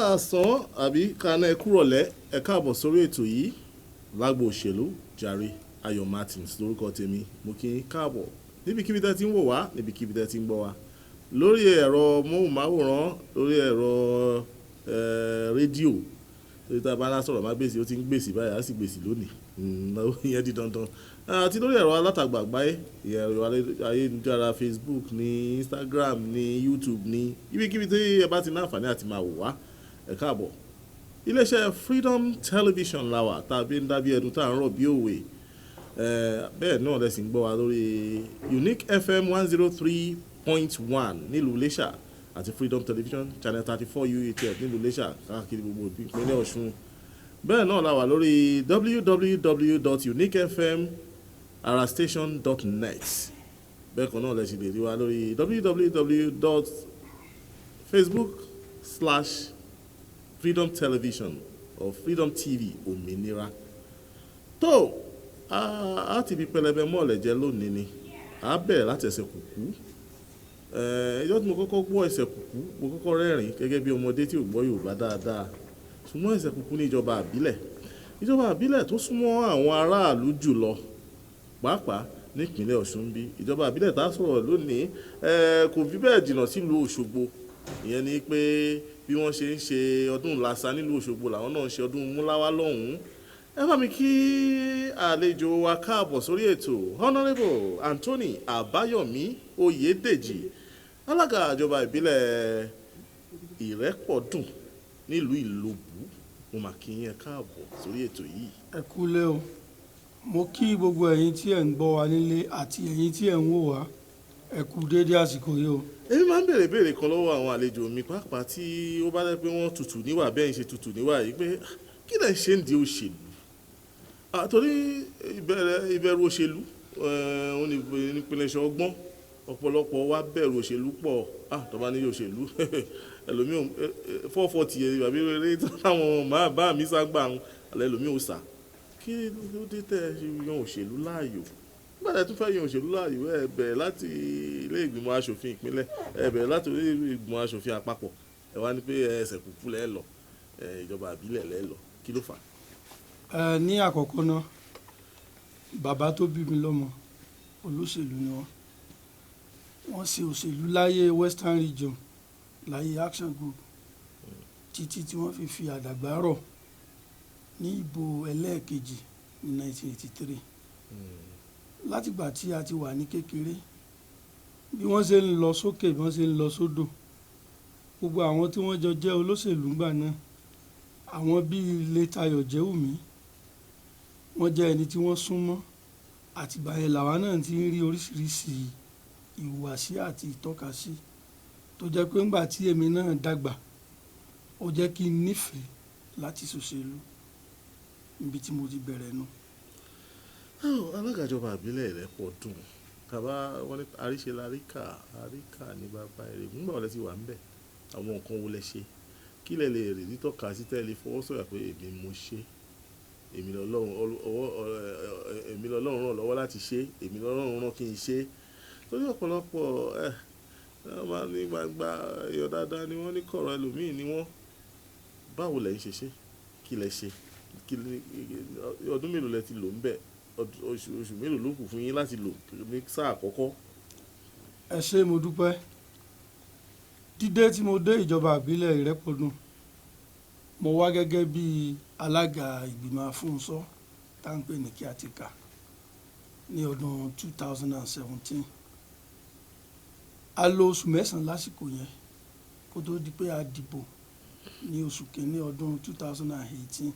káàsán àbí kaná ẹ kúrọ̀lẹ́ ẹ káàbọ̀ sórí ètò yìí lágbo òṣèlú jàre Ayọ̀ Martins lórúkọ tèmi mo kí yín káàbọ̀ níbikíbi tẹ́ ti ń wò wá níbikíbi tẹ́ ti ń gbọ́ wá lórí ẹ̀rọ móhùnmáwòrán lórí ẹ̀rọ rédíò torí tá a bá ná sọ̀rọ̀ má gbèsè ó ti ń gbèsè báyìí á sì gbèsè lónìí ìyẹn di dandan àti lórí ẹ̀rọ alátagbà àgbáyé ẹ̀rọ ayélujára Facebook ní Instagram ní YouTube ní ibikíbi tí ẹ bá ti ní àǹfààní àti máa wò wá ẹ káàbọ̀ iléeṣẹ́ Freedom Television làwà tàbí ń dábí ẹnu tá à ń rọ̀ bí òwe bẹ́ẹ̀ náà lẹ́sìn gbọ́ wa lórí Unique FM 103.1 nílùú Iléṣà àti Freedom Television channel 34 UHF nílùú Iléṣà káàkiri gbogbo ìpínlẹ̀ Ọ̀ṣun bẹ́ẹ̀ náà la wà lórí www.uniquefmarastation.net bẹ́ẹ̀ kan náà lẹ́sìn lè rí wa lórí www.facebook/Freedom Television or Freedom TV òmìnira tó a ti fi pẹlẹbẹ mọ́ọ̀lẹ̀ jẹ́ lónìí ni a bẹ̀rẹ̀ láti ẹsẹ̀ kùkú ìjọ́ tí mo kọ́kọ́ gbọ́ ẹsẹ̀ kùkú mo kọ́kọ́ rẹ́rìn gẹ́gẹ́ bí ọmọdé tí ò gbọ́ Yorùbá dáadáa ṣùgbọ́n ẹsẹ̀ kùkú ní ìjọba àbílẹ̀ tó súnmọ́ àwọn aráàlú jùlọ pàápàá nípínlẹ̀ Ọ̀ṣun bí ìjọba àbílẹ̀ tá a sọ̀rọ̀ lónìí kò fi bẹ́ẹ̀ jìnnà sílùú Òṣogbo ìyẹn ni pé bí wọ́n ṣe ń ṣe ọdún làṣà nílùú Òṣogbo làwọn náà ń ṣe ọdún múláwá lọ́hùn-ún ẹ bá mi kí àlejò wa káàbọ̀ sórí ètò Honourable Anthony Àbáyọ̀mí Oyèdèjì alága ìjọba ìbílẹ̀ Ìrẹ́pọ̀dùn nílùú Ìlobù mo mà kí yín káàbọ̀ sórí ètò yìí. ẹ kúlẹ̀ o mo kí gbogbo ẹ̀yin tí ẹ̀ ń gbọ́ wa nílé àti ẹ̀yin tí ẹ̀ ń wò wá ẹ kú déédé àsìkò yìí o. èmi máa ń béèrè kan lọ́wọ́ àwọn àlejò mi pàápàá tí ó bá dẹ́ pé wọ́n tutù níwà bẹ́ẹ̀ ń ṣe tutù níwà yìí pé kí lẹ̀ ṣe ń di òṣèlú torí ìbẹ̀rù òṣèlú nípìnlẹ̀ ṣọgbọ́n ọ̀pọ̀lọpọ̀ wa bẹ̀rù òṣèlú pọ̀ tó bá ní òṣèlú ẹlòmíì 440 àbí eré táwọn bá mi ságbà alẹ́ ẹlòmíì ò sà kí ló dé tẹ́ yan òṣèlú láàyò gbọ́dọ̀ tún fẹ́ yan òṣèlú láàyò ẹ bẹ̀rẹ̀ láti ilé ìgbìmọ̀ asòfin ìpínlẹ̀ ẹ bẹ̀rẹ̀ láti ilé ìgbìmọ̀ asòfin àpapọ̀ ẹ wá ní pé ẹsẹ̀ kúkú lẹ́ lọ ìjọba àbílẹ̀ lẹ́ lọ kí ló fà á. ní àkọ́kọ́ náà bàbá tó bí mi lọ́mọ olóṣèlú ni wọ́n ṣe òṣèlú láyé Western Region láyé Action Group títí tí wọ́n fi àdàgbà rọ̀ ní ìbò ẹlẹ́ẹ̀kejì ní 1983 látìgbà tí a ti wà ní kékeré bí wọ́n ṣe ń lọ sókè bí wọ́n ṣe ń lọ sódò gbogbo àwọn tí wọ́n jọ jẹ́ olóṣèlú ńgbà náà àwọn bíi Létayọ̀ Jẹ́wùmí wọ́n jẹ́ ẹni tí wọ́n súnmọ́ àtìgbà yẹn làwa náà ti ń rí oríṣiríṣi ìhùwàsí àti ìtọ́kasí tó jẹ́ pé ńgbà tí èmi náà dàgbà ó jẹ́ kí n nífẹ̀ẹ́ láti ṣòṣèlú níbi tí mo ti bẹ̀rẹ̀ nù. alága ìjọba àbílẹ̀ Ìrẹ́pọ̀dùn tàbá wọn ní àríṣe láríkà ní bàbá èrè nígbà wọlé ti wà ń bẹ̀ àwọn nǹkan wo lẹ ṣe kí lẹ lè rí nítọ́ka sí tẹ́lẹ̀ fọwọ́sọ̀yà pé èmi mo ṣe èmi lọ́lọ́run ràn lọ́wọ́ láti ṣe èmi lọ́lọ́run ràn kí n ṣe torí ọ̀pọ̀lọpọ̀ wọ́n máa ní gbangba èèyàn dáadáa ni wọ́n ní kọ̀rọ̀ ẹlòmíì ni wọ́n báwo lẹ̀ ń ṣe kí lẹ ṣe ọdún mélòó lẹ ti lò ń bẹ̀ oṣù mélòó ló kù fún yín láti lò ní sáà àkọ́kọ́. ẹ ṣé mo dúpẹ́ dídé tí mo dé ìjọba àbílẹ̀ Ìrẹ́pọ̀dùn mo wá gẹ́gẹ́ bí alága ìgbìmọ̀ afúnṣọ́ tá ń pè ní kíátíkà ní ọdún 2017 a lò oṣù mẹ́sàn-án lásìkò yẹn kó tó di pé a dìbò ní oṣù kìíní ọdún 2018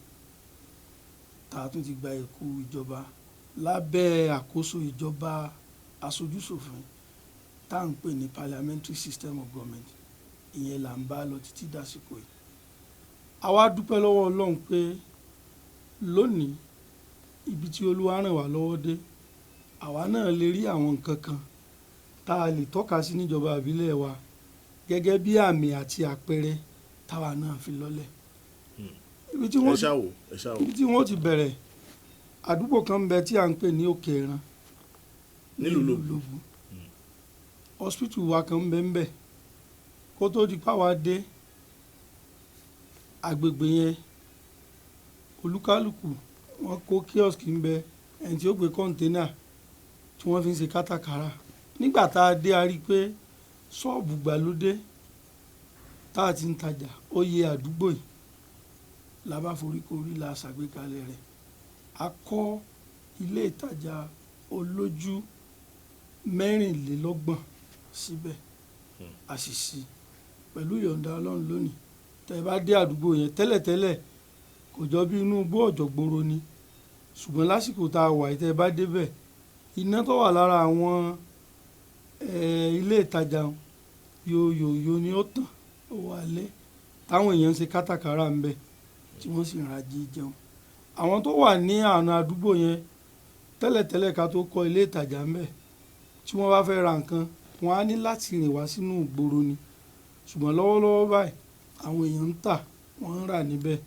tá a tún ti gba ẹ̀kú ìjọba lábẹ́ àkóso ìjọba aṣojúṣòfin tá à ń pè ní parliamentary system of government ìyẹn là ń bá lọ títí dásìkò yìí a wá dúpẹ́ lọ́wọ́ Ọlọ́run pé lónìí ibi tí Olúwa ràn wá lọ́wọ́ dé àwa náà lè rí àwọn nǹkan kan tá a lè tọ́ka sí níjọba ìbílẹ̀ wa gẹ́gẹ́ bí àmì àti àpẹẹrẹ táwa náà fi lọ́lẹ̀ ibi tí wọ́n ti bẹ̀rẹ̀ àdúgbò kan ń bẹ tí à ń pè ní Òkè Ẹran nílùú Ìlobù hospital wa kan ń bẹ kó tó di páwa dé agbègbè yẹn olúkálùkù wọ́n kó kíọ́sì ń bẹ ẹni tí ó gbé kọ́ńténà tí wọ́n fi ń ṣe kátàkárà. Nígbà tá a dé a rí i pé ṣọ́ọ̀bù gbàlódé tá a ti ń tajà ó yẹ àdúgbò yìí la bá foríkorí la ṣàgbékalẹ̀ rẹ̀. A kọ́ ilé ìtajà olójú 24 síbẹ̀ a sì ṣí pẹ̀lú ìyọ̀ǹda Ọlọ́run lónìí. Tẹ́ ẹ bá dé àdúgbò yẹn tẹ́lẹ̀tẹ́lẹ̀ kò jọ bí inú igbó ọ̀jọ̀gboro ni, ṣùgbọ́n lásìkò tá a wà yìí tẹ́ ẹ bá débẹ̀ iná tó wà lára àwọn ilé ìtajà yòyòyò ni ó tàn ó wà lẹ́ táwọn èèyàn ń ṣe kátàkárà ń bẹ tí wọ́n sì ń rajì jẹun. Àwọn tó wà ní àna àdúgbò yẹn tẹ́lẹ̀tẹ́lẹ̀ ká tó kọ́ ilé ìtajà ń bẹ tí wọ́n bá fẹ́ ra nǹkan wọ́n á ní láti rìn wá sínú ìgboro ni, ṣùgbọ́n lọ́wọ́lọ́wọ́ báyìí àwọn èèyàn ń tà wọ́n ń rà níbẹ̀.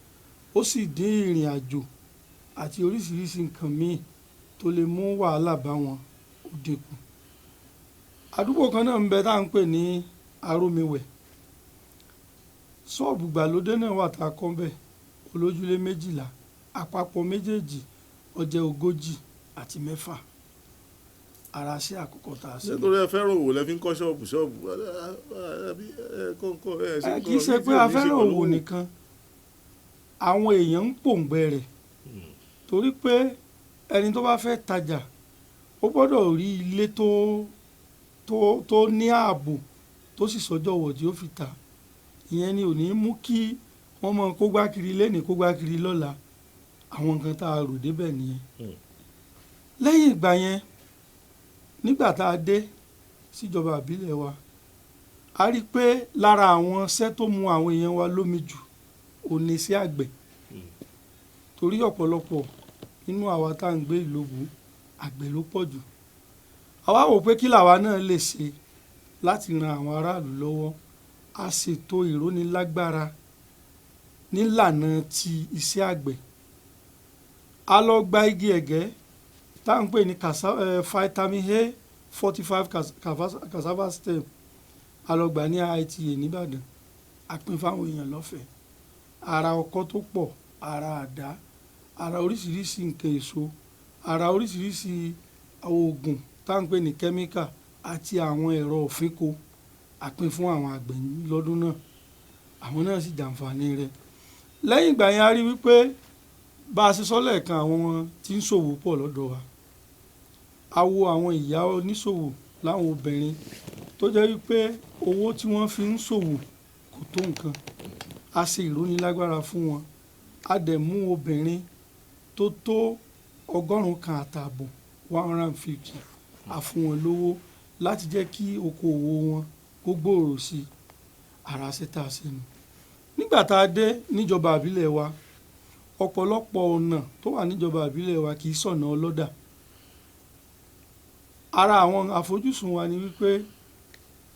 Ó sì dín ìrìn àjò àti oríṣiríṣi nǹkan míì tó lè mú wàhálà bá wọn ó dínkù. Àdúgbò kan náà ń bẹ tá à ń pè ní Arómiwẹ̀. Ṣọ́ọ̀bù gbàlódé náà wà tá a kọ́ bẹ́ẹ̀ olójúlé 12 àpapọ̀ méjèèjì ó jẹ́ 40 ara sí àkọ́kọ́ tá a ṣe. nítorí ẹ fẹ́ràn òwò lẹ fi ń kọ́ ṣọ́ọ̀bù kì í ṣe pé a fẹ́ràn òwò nìkan àwọn èèyàn ń pòǹgbẹ rẹ̀ torí pé ẹni tó bá fẹ́ tajà ó gbọ́dọ̀ rí ilé tó ní ààbò tó sì sọ́jọ̀wọ̀ tí ó fi tà. Ìyẹn ni ò ní mú kí wọ́n mọ kó gbá kiri lẹ́nìí kó gbá kiri lọ́la. Àwọn nǹkan tá a rò débẹ̀ nìyẹn. Lẹ́yìn ìgbà yẹn nígbà tá a dé síjọba ìbílẹ̀ wa a rí i pé lára àwọn iṣẹ́ tó mú àwọn èèyàn wa lómi jù ò ní sí àgbẹ̀ torí ọ̀pọ̀lọpọ̀ nínú àwa tá à ń gbé Ìlóbù àgbẹ̀ ló pọ̀ jù. Àwa wò pé kí làwa náà lè ṣe láti ran àwọn aráàlú lọ́wọ́. A ṣètò ìrónilágbára nílànà ti iṣẹ́ àgbẹ̀. A lọ gba igi ẹ̀gẹ́ tá à ń pè ní vitamin A 45 cassava stem a lọ gbà ní IITA nìbàdàn a pín fáwọn èèyàn lọ́fẹ̀ẹ́. Ara ọkọ́ tó pọ̀, ara àdá, ara oríṣiríṣi nǹkan èso, ara oríṣiríṣi oògùn tá à ń pè ní kẹ́míkà àti àwọn ẹ̀rọ òfínko a pín fún àwọn àgbẹ̀ lọ́dún náà. Àwọn náà sì jàǹfààní rẹ̀. Lẹ́yìn ìgbà yẹn a rí wípé bá a ṣe sọ lẹ́ẹ̀kan àwọn tí ń ṣòwò pọ̀ lọ́dọ̀ wa. A wo àwọn ìyá oníṣòwò láwọn obìnrin tó jẹ́ wípé owó tí wọ́n fi ń ṣòwò kò tó nǹkan. A ṣe ìrónilágbára fún wọn. A dẹ̀ mú obìnrin tó tó 150 150 a fún wọn lówó láti jẹ́ kí okòwò wọn kó gbòòrò sí i. Ara ṣe tá a ṣe nù. Nígbà tá a dé níjọba ìbílẹ̀ wa ọ̀pọ̀lọpọ̀ ọ̀nà tó wà níjọba ìbílẹ̀ wa kì í ṣọ̀nà ọlọ́dà. Ara àwọn àfojúsùn wa ni wípé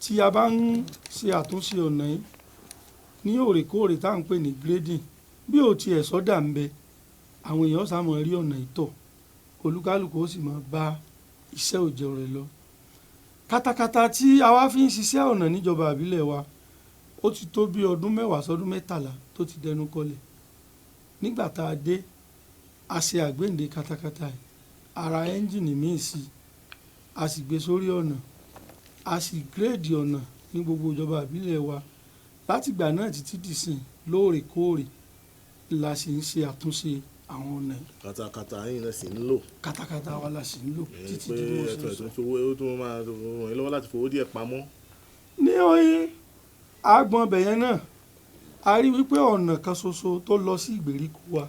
tí a bá ń ṣe àtúnṣe ọ̀nà yìí ní òrèkóòrè tá à ń pè ní grading bí ò tiẹ̀ sọ́dà ń bẹ àwọn èèyàn sá mọ̀ rí ọ̀nà ìtọ̀ olúkálùkù ó sì mọ̀ bá iṣẹ́ òòjọ́ rẹ̀ lọ. Katakata tí a wá fi ń ṣiṣẹ́ ọ̀nà níjọba ìbílẹ̀ wa ó ti tó bí ọdún 10 sọ́dún 13 tó ti dẹnu kọlẹ̀. Nígbà tá a dé a ṣe àgbéǹde katakata yìí ara ẹ́ńjìnì míì sí a sì gbé sórí ọ̀nà a sì gírèdì ọ̀nà ní gbogbo ìjọba ìbílẹ̀ wa. Látìgbà náà títí dìsìn lóòrèkóòrè la sì ń ṣe àtúnṣe àwọn ọ̀nà yìí. katakata yín lẹ sì ń lò. Katakata wa la sì ń lò títí pé di mo ṣe ẹ̀tọ́ sọ. ó tún máa ràn yín lọ́wọ́ láti fowó díẹ̀ pamọ́. Ní oyin agbọn bẹ̀yẹn náà a rí wípé ọ̀nà kan ṣoṣo tó lọ sí ìgbèríko wa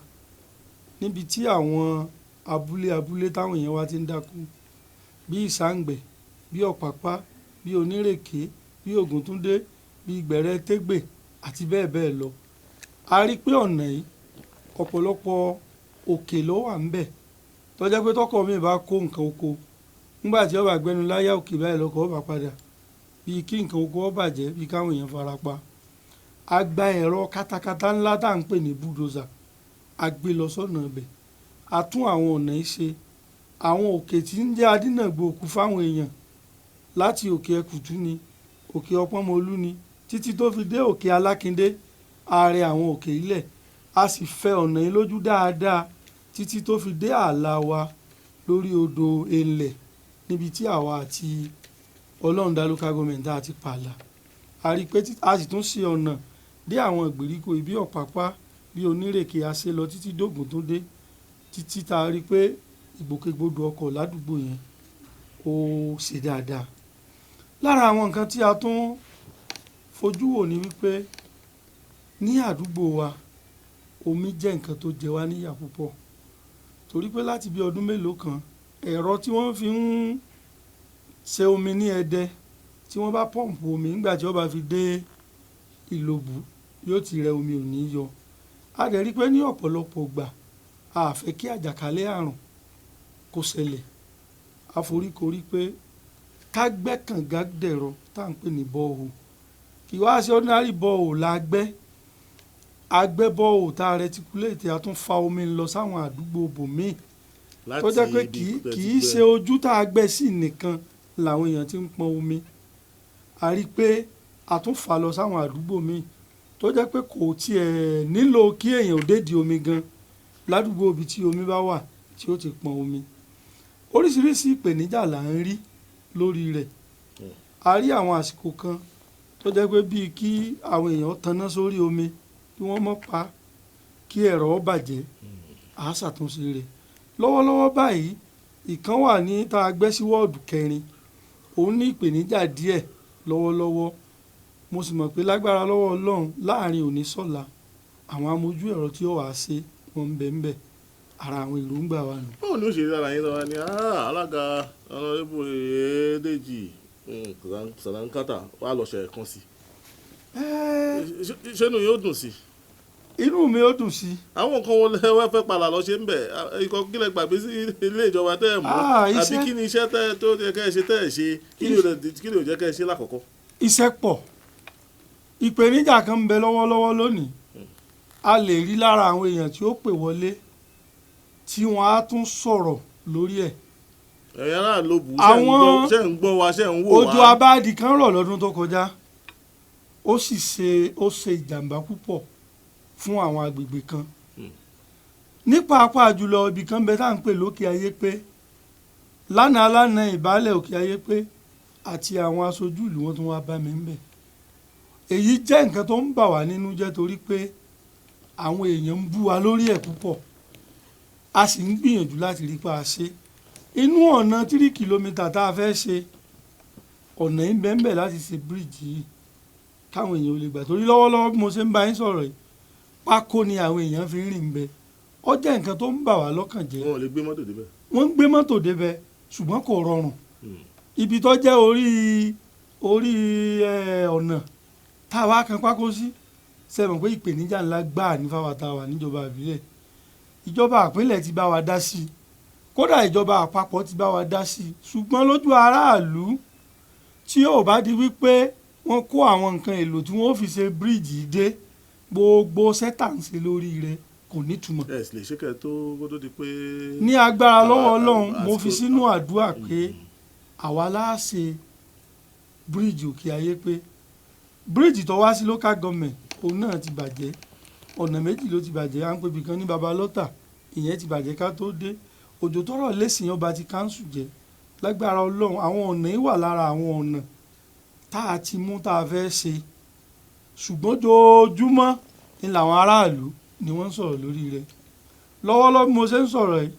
níbi tí àwọn abúlé táwọn èèyàn wa ti ń dáko bí ìsàǹgbẹ̀ bí ọ̀pápá bí onírèké bí ògùntúndé bí ìgbẹ̀rẹ̀ tégbè àti bẹ́ẹ̀ bẹ́ẹ̀ lọ. A rí pé ọ̀nà yìí ọ̀pọ̀lọpọ̀ òkè ló wà ń bẹ̀ tó jẹ́ pé tọkọ mi bá kó nǹkan oko nígbà tí ó bá gbẹnu láyà òkè báyìí lọkọ̀ ó bá padà bíi kí nǹkan oko ó bàjẹ́ bíi káwọn èèyàn fara pa. A gba ẹ̀rọ katakata ńlá tá à ń pè ní búdòzà a gbé lọ sọ́nà ibẹ̀ a tún àwọn ọ̀nà yìí ṣe. Àwọn òkè tí ń jẹ́ adínàgbò òkú fáwọn èèyàn láti òkè ẹkùtù ni òkè ọpọ́nmọlú ni títí tó fi dé òkè alákindé ààrẹ àwọn òkè ilẹ̀ a sì fẹ́ ọ̀nà yìí lójú dáadáa títí tó fi dé ààlà wa lórí odò Ẹ̀lẹ̀ níbi tí àwa àti Ọlọ́rundá local government a ti pààlà. A rí i pé a sì tún ṣe ọ̀nà dé àwọn ìgbèríko ibi Ọ̀pápá bí Onírèké a ṣe lọ títí dógùn tó dé títí tá a rí i pé ìgbòkègbodò ọkọ̀ ládùúgbò yẹn ó ṣe dáadáa. Lára àwọn nǹkan tí a tún fojú wò ni wípé ní àdúgbò wa omi jẹ́ nǹkan tó jẹ wá níyà púpọ̀ torí pé láti bí ọdún mélòó kan ẹ̀rọ tí wọ́n fi ń ṣe omi ní Ẹdẹ tí wọ́n bá pọ́ǹpù omi nígbà tí wọ́n bá fi dé Ìlòbù yóò ti rẹ omi ò ní yọ. A dẹ̀ rí pé ní ọ̀pọ̀lọpọ̀ gbà a fẹ́ kí àjàkálẹ̀ àrùn kó ṣẹlẹ̀ àforíkorí pé ká gbẹ́ kànga dẹ̀rọ tá à ń pè ní bọ́ọ̀hù kì wá ṣe ordinary bọ́ọ̀hù la gbẹ́ agbẹ́ bọ́ọ̀hù tá a rẹtikulẹ̀tì a tún fa omi lọ sáwọn àdúgbò bòmíì tó jẹ́ pé kì í ṣe ojú tá a gbẹ́ sí nìkan làwọn èèyàn ti ń pọn omi a rí pé a tún fà lọ sáwọn àdúgbò míì tó jẹ́ pé kò tiẹ̀ nílò kí èèyàn ò dédìí omi gan ládùúgbò ibi tí omi bá wà tí ó ti pọn omi. Oríṣiríṣi ìpèníjà là ń rí lórí rẹ̀ a rí àwọn àsìkò kan tó jẹ́ pé bíi kí àwọn èèyàn tanná sórí omi kí wọ́n mọ́ pa kí ẹ̀rọ bàjẹ́ à á ṣàtúnṣe rẹ̀. Lọ́wọ́lọ́wọ́ báyìí ìkan wà ní tá a gbẹ́ sí wọ́ọ̀dù 4 òun ní ìpèníjà díẹ̀ lọ́wọ́lọ́wọ́ mo sì mọ̀ pé lágbára lọ́wọ́ Ọlọ́run láàrin òní sọ́la àwọn amójú ẹ̀rọ tí ó wàá ṣe wọ́n ń bẹ ara àwọn èròǹgbà wa nù. báwo ni ó ṣe dára yín lọ́wọ́ ni alága ọ̀nàdébò Èdèjì Sàdánkátà wà lọ́sẹ̀ kan sí ṣé inú yóò dùn sí. Inú mi ó dùn sí. àwọn nǹkan wo lẹ wá fẹ́ padà lọ ṣe ń bẹ̀ ikọ̀ kílẹ̀ gbàgbé sí ilé ìjọba tẹ́ ẹ̀ mú àbí kí ni iṣẹ́ tó yẹ kẹ́ ẹ ṣe tẹ́ ẹ̀ ṣe kí ni ò jẹ́ kẹ́ ẹ ṣe lákọ̀ọ́kọ́. Iṣẹ́ pọ̀ ìpèníjà kan ń bẹ lọ́wọ́lọ́wọ́ lónìí a lè rí lára àwọn èèyàn tí ó pè wọlé tí wọ́n á tún sọ̀rọ̀ lórí ẹ̀. ẹ̀yin ará ló bù ṣe ń gbọ́ wa ṣe ń wò wá. Òjò abáàdì kan rọ̀ lọ́dún tó kọjá ó ṣe ìjàmbá púpọ̀ fún àwọn agbègbè kan ní pàápàá jùlọ ibì kan bẹ tá à ń pè lókè ayé pé lánàá ìbálẹ̀ òkè ayé pé àti àwọn aṣojú ìlú wọn tún wá bá mi ń bẹ̀. Èyí jẹ́ nǹkan tó ń bà wá nínú jẹ́ torí pé àwọn èèyàn ń bú wa lórí ẹ̀ púpọ̀ a sì ń gbìyànjú láti rí pa ṣe. Inú ọ̀nà 3 kìlómítà tá a fẹ́ ṣe ọ̀nà ń bẹ láti ṣe bíríìjì yìí káwọn èèyàn ò lè gbà torí lọ́wọ́lọ́wọ́ bí mo ṣe ń bá yín sọ̀rọ̀ yìí pákó ni àwọn èèyàn fi ń rìn bẹ ó jẹ́ nǹkan tó ń bà wá lọ́kàn jẹ́. wọn ò lè gbé mọ́tò débẹ̀. wọ́n ń gbé mọ́tò débẹ̀ ṣùgbọ́n kò rọrùn ibi tó jẹ́ orí ọ̀nà tá a wá kan pákó sí sẹ́wọ̀n pé ìpèníjà ńlá gbáà ní fáwọn àtàwà níjọba ìbílẹ̀ ìjọba àpínlẹ̀ ti bá wa dá sí i kódà ìjọba àpapọ̀ ti bá wa dá sí i ṣùgbọ́n lójú aráàlú tí yóò bá di wípé wọ́n kó àwọn nǹkan èlò tí wọ́n fi ṣe bíríìjì dé gbogbo sẹ́tàǹsì lórí rẹ̀ kò nítumọ̀. ẹ sì lè ṣe kẹ́ tó kó tó di pé. ní agbára lọ́wọ́ Ọlọ́run mo fi sínú àdúrà pé àwa láàṣẹ bíríìjì òkè ayé pé bíríìjì tó wá sí local government òun náà ti bàjẹ́ ọ̀nà méjì ló ti bàjẹ́ à ń pè bìkan ní Babalọ́tà ìyẹn ti bàjẹ́ ká tó dé òjò tọrọ lẹ́sìn ọba ti káńsù jẹ́ lágbára Ọlọ́run àwọn ọ̀nà yìí wà lára àwọn ọ̀nà tá a ti mú tá a fẹ́ ṣe ṣùgbọ́n ojoojúmọ́ ni làwọn aráàlú ni wọ́n ń sọ̀rọ̀ lórí rẹ̀ lọ́wọ́lọ́wọ́ bí mo ṣe ń sọ̀rọ̀ yìí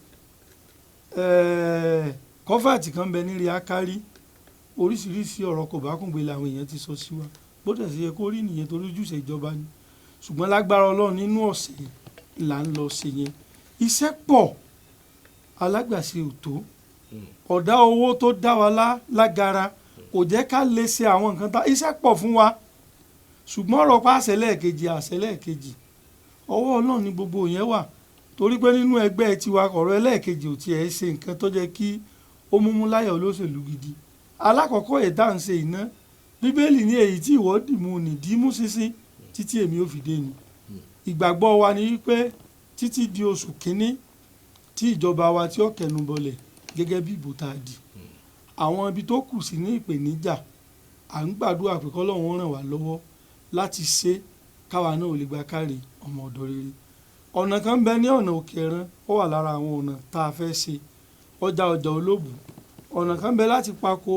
kọ́fàtì kan bẹ ní Riakari oríṣiríṣi ọ̀rọ̀ kò bá kùngbé làwọn èèyàn ti sọ sí wa bó tẹ̀ sí yẹ kó rí nìyẹn torí ojúṣe ìjọba ni ṣùgbọ́n lágbára Ọlọ́run nínú ọ̀sẹ̀ là ń lọ ṣe yẹn iṣẹ́ pọ̀ alágbàṣe ò tó ọ̀dá owó tó dá wa lágara kò jẹ́ ká lè ṣe àwọn nǹkan tá iṣẹ́ pọ̀ fún wa ṣùgbọ́n ọ̀rọ̀ pa àṣẹ lẹ́ẹ̀kejì ọwọ́ Ọlọ́run ni gbogbo yẹn wà torí pé nínú ẹgbẹ́ tiwa ọ̀rọ̀ ẹlẹ́ẹ̀kejì ò tiẹ̀ ṣe nǹkan tó jẹ́ kí ó múmú láyọ̀ olóṣèlú gidi alákọ̀ọ́kọ́ ẹ̀dá ń ṣe iná Bíbélì ní èyí tí ìwọ dìmú ní dìímú sísìn títí èmi ò fi dé ni ìgbàgbọ́ wa ni wípé títí di oṣù kínní tí ìjọba wa tí ó kẹnu bọlẹ̀ gẹ́gẹ́ bí ìbò tá a dì àwọn ibi tó kù sí ní ìpèníjà à ń gbàdúrà pé k'Ọlọ́run ràn wá lọ́wọ́ láti ṣe káwa náà ò lè gba kárí ọmọ ọ̀dọ̀ rere. Ọ̀nà kan bẹ ní ọ̀nà Òkè Ẹ̀rán, ó wà lára àwọn ọ̀nà tá a fẹ́ ṣe. Ọjà Olóbù, ọ̀nà kan bẹ láti Pákó,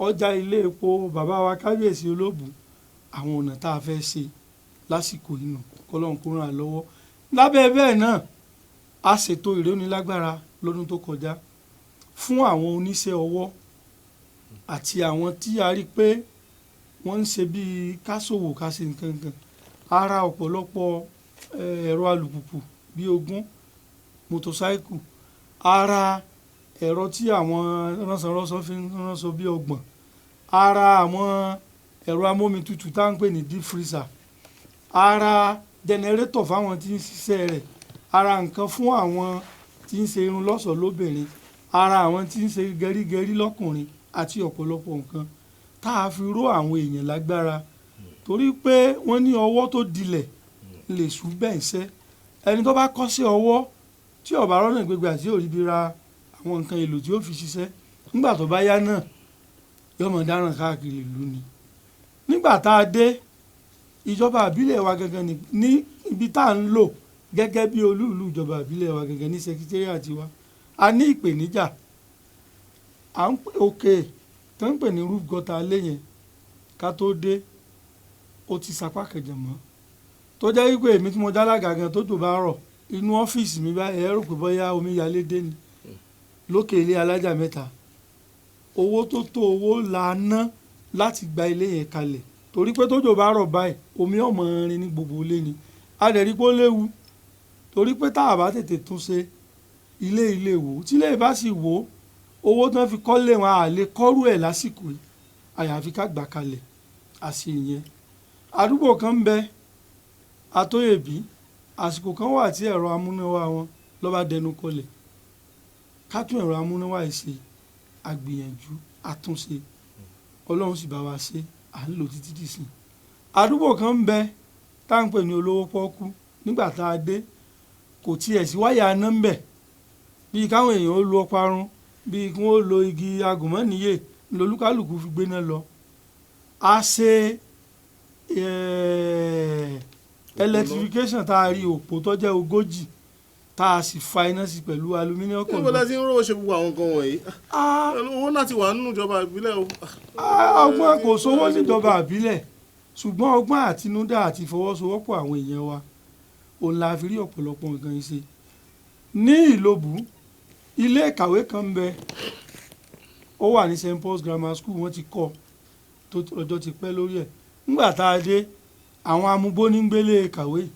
ọjà ilé epo bàbá wa Kábíyèsí Olóbù. Àwọn ọ̀nà tá a fẹ́ ṣe lásìkò yìí nù, kọ́lọ́run kó ràn án lọ́wọ́. Lábẹ́ bẹ́ẹ̀ náà, a ṣètò ìrónilágbára lọ́dún tó kọjá fún àwọn oníṣẹ́ ọwọ́ àti àwọn tí a rí pé wọ́n ń ṣe bíi káṣòwò káṣe nǹkan kan. Ara ọ̀pọ̀lọpọ̀ ẹ̀rọ alùpùpù bíi 20 mọ́tòsáìkù, ara ẹ̀rọ tí àwọn ránṣọránṣọ fi ń ránṣọ bíi 30, ara àwọn ẹ̀rọ amómitutù tá à ń pè ní deep freezer, ara jẹnẹrétọ̀ fáwọn tí ń ṣiṣẹ́ rẹ̀, ara nǹkan fún àwọn tí ń ṣe irun lọ́ṣọ̀ọ́ lóbìnrin, ara àwọn tí ń ṣe gẹrígẹrí lọ́kùnrin àti ọ̀pọ̀lọpọ̀ nǹkan tá a fi ró àwọn èèyàn lágbára. Torí pé wọ́n ní ọwọ́ tó dilẹ̀ lè sùn bẹ́ẹ̀ ń ṣẹ́. Ẹni tó bá kọ́ sí ọwọ́ tí ó bá rọ́nà gbégbá tí ò rí bí ra àwọn nǹkan èlò tí ó fi ṣiṣẹ́, nígbà tó bá yá náà yóò mọ̀ dáràn káàkiri ìlú ni. Nígbà tá a dé ìjọba ìbílẹ̀ wa gangan ní ibi tá à ń lò gẹ́gẹ́ bí olú ìlú ìjọba ìbílẹ̀ wa gangan ní secretariat wa, a ní ìpèníjà. Òkè tó ń pè ní roof gutter lé yẹn ká tó dé ó ti sapá kẹjẹ mọ́. Tó jẹ́ wípé èmi tí mo jálága gan tó bá rọ̀ inú ọ́fíìsì mi báyìí ẹ rò pé bóyá omi yalé dé ni. Lókè ilé alájà 3 owó tó tó owó la ná láti gba ilé yẹn kalẹ̀. Torí pé tójò bá rọ̀ báyìí omi ọmọ rin ní gbogbo ilé ni. A dẹ̀ rí pé ó léwu torí pé tá a bá tètè tún ṣe ilé wò tí ilé bá sì wò owó tán fi kọ́lé wọn à lè kọ́rù ẹ̀ lásìkò yìí àyàfi ká gbà kalẹ̀ àṣì ìyẹn. Àdúgbò kan ń bẹ Atóyèbí, àsìkò kan wà tí ẹ̀rọ amúnáwá wọn ló bá dẹnu kọlẹ̀. Ká tún ẹ̀rọ amúnáwá yìí ṣe, àgbìyànjú àtúnṣe, Ọlọ́run sì bá wa ṣe, à ń lò títí dìsìn. Àdúgbò kan ń bẹ tá à ń pè ní olówó pọ́ọ́kú, nígbà tá a dé kò tiẹ̀ sí wáyà iná ń bẹ, bíi káwọn èèyàn ó lo ọparun, bíi kí wọ́n lo igi agùnmọ́nìyè lolúkálùkù fi gbéná lọ. A ṣe electrification tá a rí òpó tó jẹ́ 40 tá a sì fa iná sí pẹ̀lú aluminium kọ̀ọ̀kan. níbo la ti ń rówó ṣe gbogbo àwọn nǹkan wọ̀nyí? owó láti wà nínú ìjọba ìbílẹ̀ o. ọgbọ́n kò sówó níjọba ìbílẹ̀, ṣùgbọ́n ọgbọ́n àtinúdá àti ìfọwọ́sowọ́pọ̀ àwọn èèyàn wa òun la fi rí ọ̀pọ̀lọpọ̀ nǹkan yìí ṣe. Ní Ìlóbù ilé ìkàwé kan ń bẹ, ó wà ní St. Paul's Grammar School, wọ́n ti kọ́ tó ọjọ́ ti pẹ́ lórí ẹ̀. Nígbà tá a dé àwọn amúgbó ní gbélé ìkàwé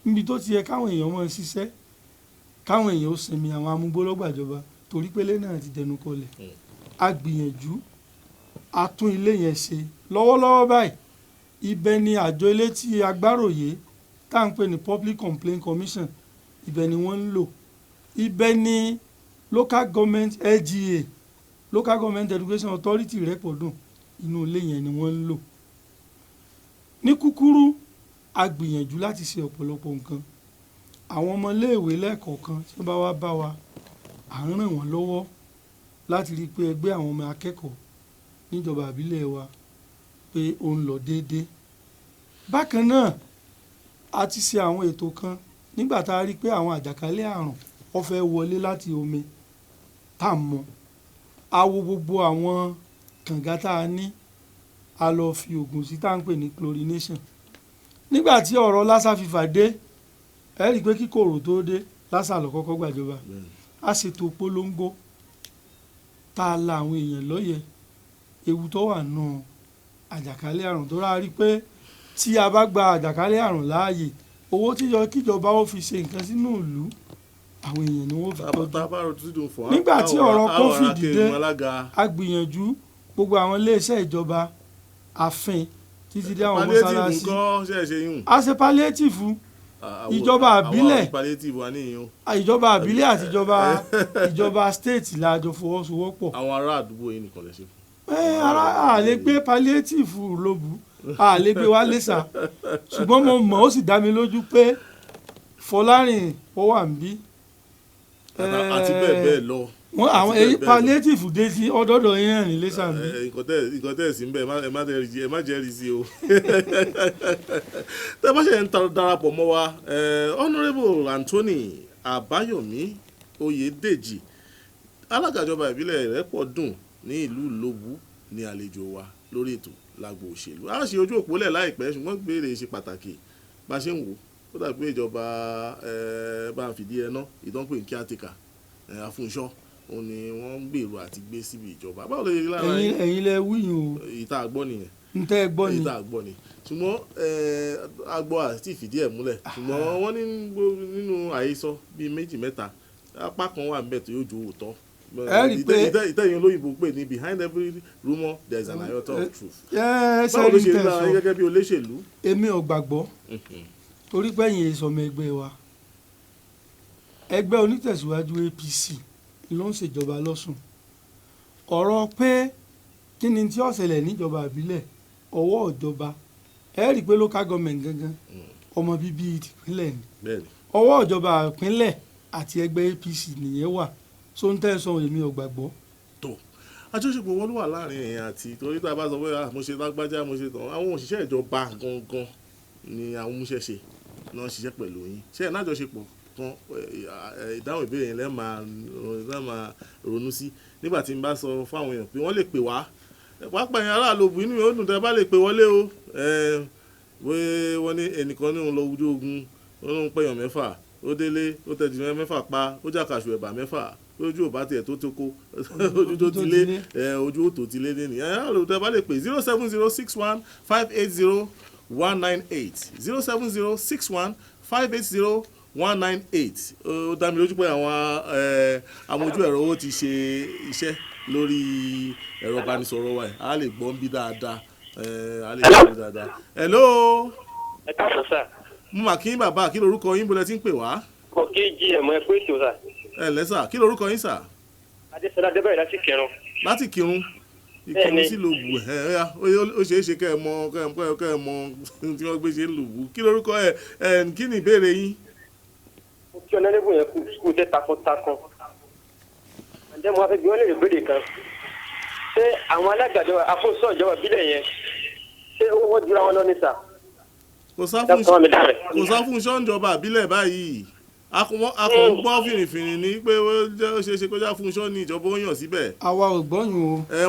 níbi tó ti yẹ káwọn èèyàn mọ̀ ṣiṣẹ́ káwọn èèyàn ó sinmi, àwọn amúgbó ló gbàjọba torí pélé náà ti dẹnu kọlẹ̀. A gbìyànjú a tún ilé yẹn ṣe. Lọ́wọ́lọ́wọ́ báyìí ibẹ̀ ni àjọ elétí agbáròyé tá à ń pè ní Public Complaint Commission, ibẹ̀ ni wọ́n ń lò. Ibẹ̀ ni Local Government LGA, Local Government Education Authority Ìrẹ́pọ̀dùn, inú ilé yẹn ni wọ́n ń lò. Ní kúkúrú a gbìyànjú láti ṣe ọ̀pọ̀lọpọ̀ nǹkan. Àwọn ọmọléèwé lẹ́ẹ̀kọ̀ọ̀kan tí wọ́n bá wá bá wa à ń ràn wọ́n lọ́wọ́ láti rí i pé ẹgbẹ́ àwọn ọmọ akẹ́kọ̀ọ́ níjọba ìbílẹ̀ wa pé ó ń lọ déédéé. Bákan náà a ti ṣe àwọn ètò kan nígbà tá a rí i pé àwọn àjàkálẹ̀ àrùn ó fẹ́ wọlé láti omi tá a mọ̀. A wo gbogbo àwọn kànga tá a ní, a lọ fi oògùn sí tá à ń pè ní chlorination. Nígbà tí ọ̀rọ̀ lassa fever dé ẹ rí i pé kíkòrò tó dé lassa ló kọ́kọ́ gbàjọba. A ṣètò polongo tá a la àwọn èèyàn lọ́yẹ̀ ewu tó wà nù àjàkálẹ̀ àrùn tó rà rí i pé tí a bá gba àjàkálẹ̀ àrùn láàyè owó kíjọba ó fi ṣe nǹkan sínú ìlú àwọn èèyàn ni wọ́n fi tọ́jú. Nígbà tí ọ̀rọ̀ COVID dé a gbìyànjú gbogbo àwọn iléeṣẹ́ ìjọba àfin títí dé àwọn mọ́sálásí. A ṣe palliative ìjọba àbílẹ̀ ìjọba àbílẹ̀ àti ìjọba state la jọ fọwọ́sowọ́pọ̀. àwọn ará àdúgbò yìí nìkan lè ṣe. a lè gbé palliative Lóbù, a lè gbé wá Lẹ́sà, ṣùgbọ́n mo mọ̀ ó sì dá mi lójú pé Fọlárìn ó wà ń bí. àti bẹ́ẹ̀ bẹ́ẹ̀ lọ. wọ́n àwọn èyí palliative dé sí ọ̀dọ́dọ̀ yín náà nílé sàmì. nǹkan tẹ́ ẹ̀ sí ń bẹ̀ ẹ má jẹ́rìí sí o. tẹ́ bá ṣe ń darapọ̀ mọ́ wa Honourable Anthony Àbáyọ̀mí Oyèdèjì alága ìjọba ìbílẹ̀ Ìrẹ́pọ̀dùn ní ìlú Ìlóbù ní àlejò wa lórí ètò lágbo òṣèlú. a ṣe ojú òpólẹ̀ láìpẹ́ ṣùgbọ́n gbére ṣe pàtàkì bá ṣe ń wò ó dàbí pé ìjọba bá ń fìdí ẹná ìdánpè ní kíátìkà Afúnṣọ́ òun ni wọ́n ń gbèrò àti gbé síbi ìjọba. báwo lè rí lára yín. ẹ̀yin lẹ wíyìn o. ìta àgbọ́ nìyẹn. ntẹ́ ẹ gbọ́ ni. ìta àgbọ́ ni ṣùgbọ́n àgbọ́ àti ìfìdí ẹ̀ múlẹ̀ ṣùgbọ́n wọ́n ní nínú àhesọ bíi méjì mẹ́ta apá kan wà níbẹ̀ tó yóò ju òótọ́. ẹ rí i pé ìtẹ̀yìn olóyìnbó pè ní behind every rumour there is an iota of truth. báwo ló ṣe rí lára yín gẹ́gẹ́ bí olóṣèlú. èmi ò gbàgbọ́ torí pé ẹ̀yin ìsọmọ ẹgbẹ́ wa ẹgbẹ́ onítẹ̀síwájú APC ló ń ṣèjọba lọ́sùn ọ̀rọ̀ pé kí ni tí ó ṣẹlẹ̀ níjọba ìbílẹ̀ ọwọ́ ìjọba ẹ rí i pé local government gangan ọmọ bíbí ìpínlẹ̀ ni ọwọ́ ìjọba ìpínlẹ̀ àti ẹgbẹ́ APC nìyẹn wà so ń tẹ́ sọ èmi ò gbàgbọ́. tó àjọṣepọ̀ wọn ló wà láàrin ẹ̀yìn àti torí tá a bá sọ pé mo ṣe lágbájá mo ṣe tán àwọn òṣìṣẹ́ ìjọba gangan ni àwọn múṣẹ́ṣe náà ṣiṣẹ́ pẹ̀lú yín ṣé ẹ̀ nájọṣepọ̀ kan ìdáhùn ìbéèrè yẹn lẹ́ẹ̀ máa ronú sí nígbà tí n bá sọ fáwọn èèyàn pé wọ́n lè pè wá pápá yẹn aráàlú òbí inú yóò dùn tẹ́ bá lè pè wọlé o wọ́n ní ẹnìkan ní òun lọ ojú ogun ó lóun pẹ̀yàn mẹ́fà ó délé ó tẹ̀jú mẹ́fà pa ó jàkàṣù ẹ̀bà mẹ́fà ojú ò bá tiẹ̀ tó tó kó ojú tó ti lé ojú ò tó ti lé nìyẹn aráàlú tẹ́ bá lè pè 07061580198 07061580198 ó dá mi lójú pé àwọn amójú ẹ̀rọ ó ti ṣe iṣẹ́ lórí ẹ̀rọ ìbánisọ̀rọ̀ wa a lè gbọ́n bí dáadáa hello. ẹ káàsán sà. mo mà kí bàbá kí lorúkọ yín bọ́lẹ̀ tí ń pè wá. kò kí gm ẹ pé ètò sà. ẹ lẹ́sà kí lorúkọ yín sà. adésọlá adébáyọ̀ láti Kírun. láti Kírun ìkírun sí Lòbù ó ṣeé ṣe kẹ́ ẹ mọ tí wọ́n gbé ṣe ń Lòbù kí lorúkọ kí ni ìbéèrè yín. mo kí ọ̀nàdébù yẹn kú skul tẹ́ takuntakun ǹjẹ́ mo wá fẹ́ bí wọ́n lè rí béèrè kan ṣé àwọn alágbàdo afúnṣọ́ ìjọba ìbílẹ̀ yẹn ṣé wọ́n jura wọn lọ ní sà. kò sá fún ṣọ́njọba ìbílẹ̀ báyìí a kò gbọ́ fìrìfìrì ní pé ó ṣe é ṣe kó já fún ṣọ́ ní ìjọba ó yàn síbẹ̀. àwa ò gbọ́yìn o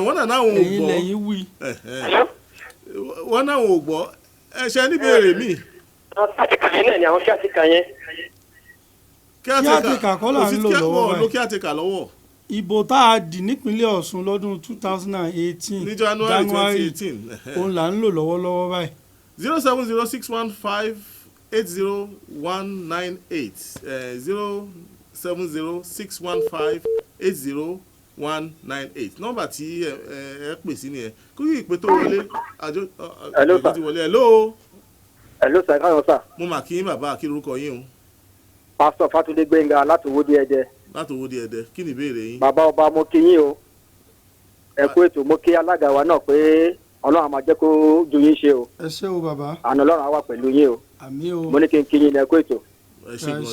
wọ́n náà náà ò gbọ́ ẹ̀yin lẹ́yìn wí. wọ́n náà ò gbọ́ ṣe níbèrè mi. àwọn kíátíkà yẹn náà ni àwọn kíátíkà yẹn. kíátíkà kọ́ là ń lò lọ́wọ́ báyìí. ló kíátíkà lọ́wọ́. ìbò tá a dì nípínlẹ̀ Ọ̀ṣun lọ́dún 2018 ní January 2018 òun là ń lò lọ́wọ́lọ́wọ́ báyìí. 07061580198 07061580198 nọ́mbà tí ẹ pè sí nìyẹn kó kí ìpè tó wọlé àjọ ti wọlé. hello sà káyọ̀ sà. mo mà kí bàbá kí lorúkọ yín o. pásítọ̀ Fátúndé Gbénga láti Owódé Ẹdẹ. láti Owódé Ẹdẹ kí ni ìbéèrè yín. bàbá ọba mo kí yín o ẹ kú ètò mo kí alága wa náà pé Ọlọ́run á máa jẹ́ kó ju yín ṣe o. ẹ ṣé o bàbá. àná Ọlọ́run á wà pẹ̀lú yín o. àmín o. mo ní kí n kí yín ní ẹ kú ètò. ẹ ṣé gan ni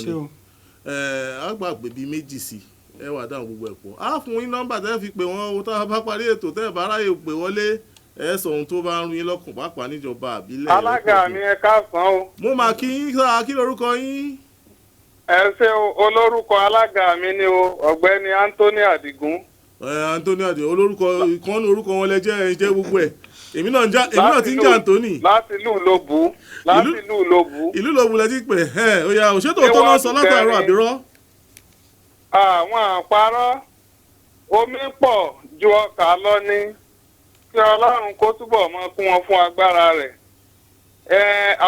a gbà pé bíi méjì sí ẹ wà dáhùn gbogbo ẹ̀ pọ̀ á fún yín nọ́mbà tẹ́ fi pè wọ́n o tá a bá parí ètò tẹ́ ẹ bá ráyè pè wọlé ẹ sọ ohun tó bá ń rún yín lọ́kàn pàápàá níjọba àbílẹ̀. alága mi ẹ káàsán o. mo mà kí yín sáà kí lorúkọ yín. ẹ ṣe olórúkọ alága mi ni o ọ̀gbẹ́ni Anthony Adigun. Anthony Adigun olórúkọ ìkànnì orúkọ wọn lẹ jẹ́ gbogbo ẹ̀ èmi náà ti ń jà Anthony. láti ìlú Ìlóbù. ìlú Ìlóbù lẹ ti pè ó yá òṣètò tó náà sọ látàárọ̀ àbírọ́. àwọn àparọ́ omi pọ̀ ju ọkà lọ ní kí Ọlọ́run kó túbọ̀ mọ́ kún wọn fún agbára rẹ̀.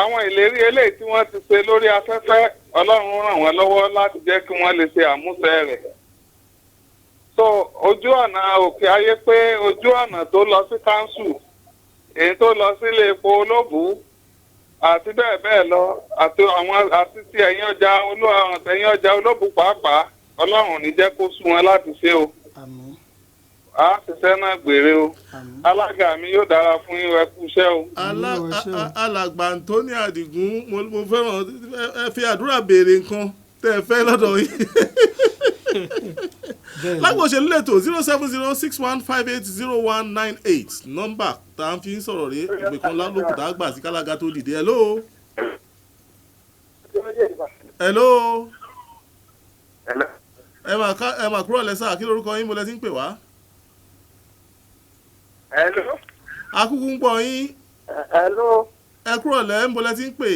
àwọn ìlérí eléyìí tí wọ́n ti ṣe lórí afẹ́fẹ́ Ọlọ́run ràn wọ́n lọ́wọ́ láti jẹ́ kí wọ́n lè ṣe àmúṣẹ rẹ̀. so ojú ọ̀nà òkè ayé pé ojú ọ̀nà tó lọ sí kánsù èyí tó lọ sílé epo Olóbù àti bẹ́ẹ̀ bẹ́ẹ̀ lọ àti ti ẹ̀yìn ọjà Olóbù pàápàá Ọlọ́run ní jẹ́ kó sú wọn láti ṣe o. àmín. a ṣiṣẹ́ náà gbèrè o. alága mi yóò dára fún yín ẹ kú iṣẹ́ o. alàgbà Anthony Adigun mo fẹ́ràn ẹ fi àdúrà béèrè nǹkan tẹ́ ẹ fẹ́ lọ́dọ̀ yín. lágbo òṣèlú lẹ́tọ̀ 07061580198 nọ́mbà tá a fi ń sọ̀rọ̀ rí ìpè kan lálòkùtà àgbà sí kálága tó dìde. Hello. Hello. ẹ máa kúrò lẹ́sà kí lórúkọ yín mo lẹ́ ti ń pè wá. Hello. akúkú ń pọ̀ yín. Hello. ẹ kúrò lẹ́ ń bo lẹ́ ti ń pè.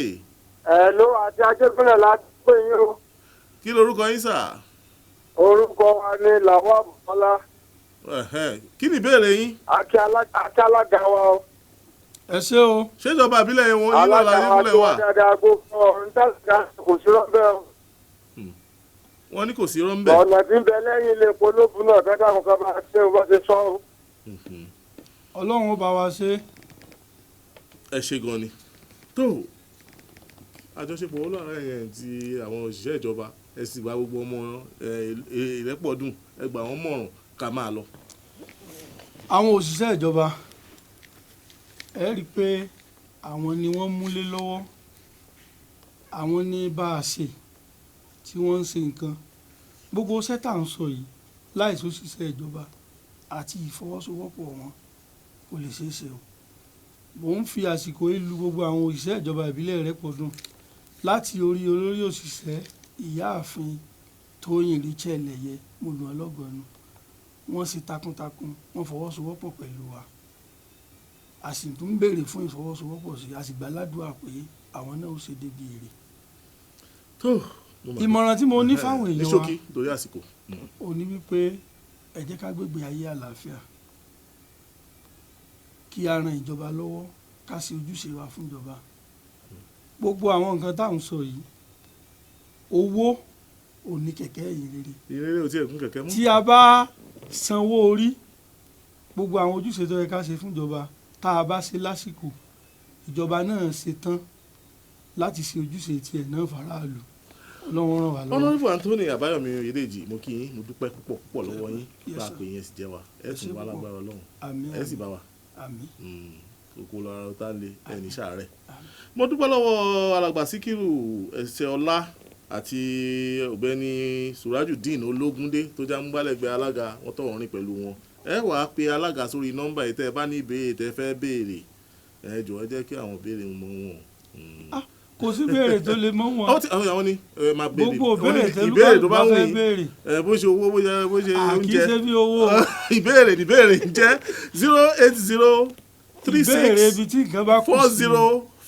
Hello àti Ajégúnlẹ̀ láti pè yín o. kí lórúkọ yín sà. Orúkọ wa ni Lawal Bọ́lá. kí ni ìbéèrè yín. Àti alága wa o. ẹ ṣé o. ṣé ìjọba àbílẹ̀ yẹn wọ́n yín wà láyé fúnlẹ̀ wà. alága wa tó dáadáa gbogbo ọ̀run tàṣà kò sí rọ́bẹ̀ o. wọ́n ní kò sí rọ́ńbẹ́. ọ̀nà tí ń bẹ lẹ́yìn ilé epo lóbun náà kẹ́kẹ́ àwọn kan bá ṣe o bá ṣe sọ o. Ọlọ́run ó bá wa ṣe. ẹ ṣe gan ni. tó àjọṣepọ̀ olóòrán yẹn ti àwọn òṣìṣẹ́ ìjọba ẹ sì gba gbogbo ọmọ Ìrẹ́pọ̀dùn ẹ gbà wọ́n mọ̀ràn ká máa lọ. àwọn òṣìṣẹ́ ìjọba ẹ rí i pé àwọn ni wọ́n múlé lọ́wọ́ àwọn ní bá a ṣe tí wọ́n ń ṣe nǹkan gbogbo sẹ́tà ń sọ yìí láìsí òṣìṣẹ́ ìjọba àti ìfọwọ́sowọ́pọ̀ wọn kò lè ṣeé ṣe o. mò ń fi àsìkò yìí lu gbogbo àwọn òṣìṣẹ́ ìjọba ìbílẹ̀ Ìrẹ́pọ̀dùn láti orí olórí òṣìṣẹ́ ìyáàfin Tóyìn Rachel Ẹ̀yẹ mo lù wọ́n lọ́gọ̀ọ́nù wọ́n ṣe takuntakun wọ́n fọwọ́sowọ́pọ̀ pẹ̀lú wa a sì tún ń béèrè fún ìfọwọ́sowọ́pọ̀ sí a sì gbà ládùúgbà pé àwọn náà ó ṣe débi èrè. ìmọ̀ràn tí mo ní fáwọn èèyàn wa ní ṣókí torí àsìkò. ò ní wípé ẹ jẹ́ ká gbégbé ayé àlàáfíà kí a ran ìjọba lọ́wọ́ ká ṣe ojúṣe wa fún ìjọba gbogbo àwọn nǹkan tá à ń sọ yìí owó ò ní kẹ̀kẹ́ ìrere. ìrere ò tiẹ̀ kún kẹ̀kẹ́ mú. tí a bá sanwó orí gbogbo àwọn ojúṣe tó yẹ ká ṣe fún ìjọba tá a bá ṣe lásìkò ìjọba náà ṣe tán láti ṣe ojúṣe tiẹ̀ náà faraàlú Ọlọ́run ràn wá lọ́wọ́. Honorable Anthony Àbáyọ̀mí Oyèdèjì mo kí yín mo dúpẹ́ púpọ̀ lọ́wọ́ yín bá a pè yẹn sì jẹ́ wa ẹ tún wà lágbára Ọlọ́run ẹ sì bá wa òkú lọ́ra ọ̀tá lé ẹni ṣàárẹ̀. mo dúpẹ́ lọ́wọ́ alàgbà Síkírù ẹ̀sẹ̀ ọlá àti ọ̀gbẹ́ni Surajudeen Ológúndé tó já múgbálẹ́gbẹ̀ẹ́ alága wọn tọ̀wọ́n rìn pẹ̀lú wọn ẹ wàá pe alága sórí nọ́mbà yìí tẹ́ ẹ bá ní ìbéèrè tẹ́ fẹ́ béèrè ẹ jọ̀ọ́ ẹ jẹ́ kí àwọn béèrè mọ́ wọn. kò sí béèrè tó lè mọ́ wọn. àwọn ni máa béèrè gbogbo ìbéèrè tó bá wù fẹ́ yín béèrè. bó ṣe owó bó ṣe oúnjẹ àkíyèsí bí owó. ìbéèrè ń jẹ́ 08036 ìbéèrè ibi tí nǹkan bá kù sí.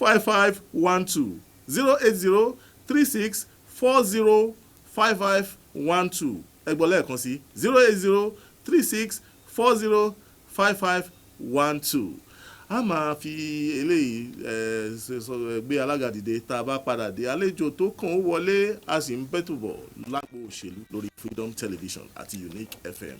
405512 08036 405512 ẹgbọ́n lẹ́ẹ̀kan sí 08036 405512 a máa fi eléyìí gbé alága dìde tá a bá padà dé àlejò tó kàn ó wọlé a sì ń bẹ́tù bọ̀ lágbo òṣèlú lórí Freedom Television àti Unique FM.